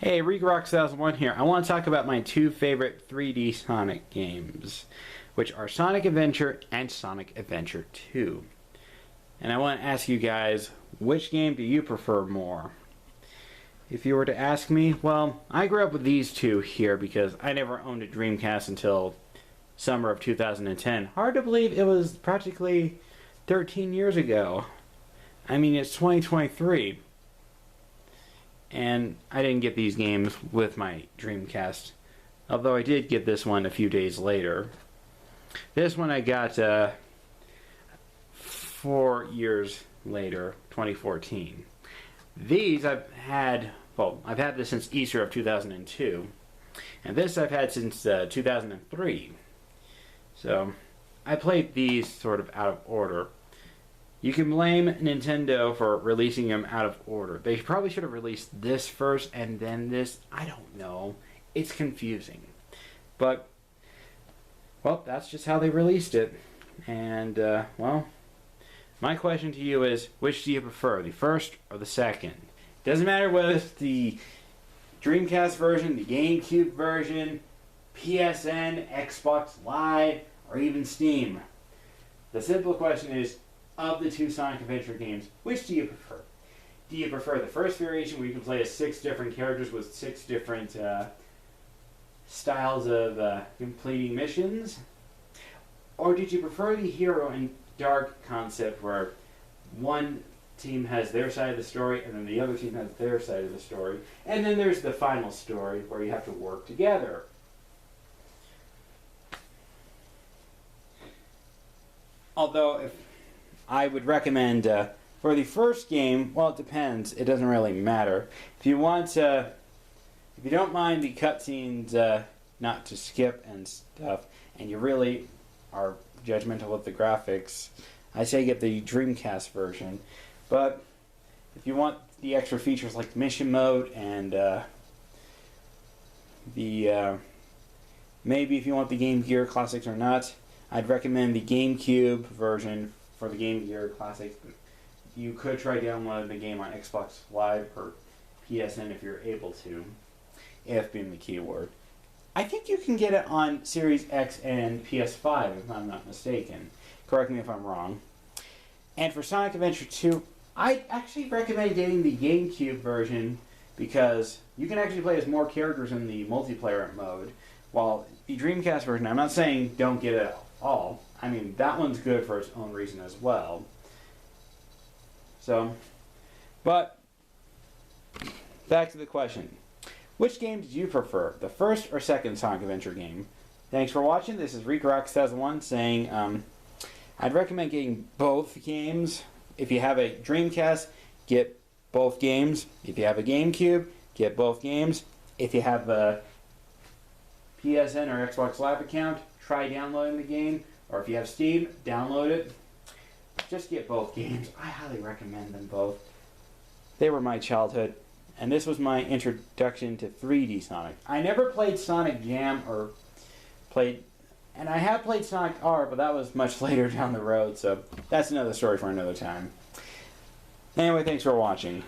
Hey, ReekRock2001 here. I want to talk about my two favorite 3D Sonic games, which are Sonic Adventure and Sonic Adventure 2. And I want to ask you guys, which game do you prefer more? If you were to ask me, well, I grew up with these two here because I never owned a Dreamcast until summer of 2010. Hard to believe it was practically 13 years ago. I mean, it's 2023. And I didn't get these games with my Dreamcast, although I did get this one a few days later. This one I got 4 years later, 2014. These I've had this since Easter of 2002, and this I've had since 2003. So I played these sort of out of order. You can blame Nintendo for releasing them out of order. They probably should have released this first and then this. I don't know. It's confusing. But, well, that's just how they released it. And, well, my question to you is, which do you prefer, the first or the second? Doesn't matter whether it's the Dreamcast version, the GameCube version, PSN, Xbox Live, or even Steam. The simple question is, of the two Sonic Adventure games, which do you prefer? Do you prefer the first variation where you can play as 6 different characters with 6 different styles of completing missions? Or did you prefer the Hero and Dark concept where one team has their side of the story and then the other team has their side of the story, and then there's the final story where you have to work together? Although, if I would recommend for the first game, well, it depends. It doesn't really matter. If you want, if you don't mind the cutscenes not to skip and stuff, and you really are judgmental with the graphics, I say get the Dreamcast version. But if you want the extra features like mission mode and maybe if you want the Game Gear Classics or not, I'd recommend the GameCube version for the Game Gear Classics. You could try downloading the game on Xbox Live or PSN if you're able to, if being the keyword. I think you can get it on Series X and PS5 if I'm not mistaken. Correct me if I'm wrong. And for Sonic Adventure 2, I actually recommend getting the GameCube version because you can actually play as more characters in the multiplayer mode, while the Dreamcast version, I'm not saying don't get it at all. I mean, that one's good for its own reason as well. So, but, back to the question. Which game did you prefer, the first or second Sonic Adventure game? Thanks for watching. This is ReekRock2001 saying, I'd recommend getting both games. If you have a Dreamcast, get both games. If you have a GameCube, get both games. If you have a PSN or Xbox Live account, try downloading the game. Or if you have Steam, download it. Just get both games. I highly recommend them both. They were my childhood. And this was my introduction to 3D Sonic. I never played Sonic Jam and I have played Sonic R, but that was much later down the road, so that's another story for another time. Anyway, thanks for watching.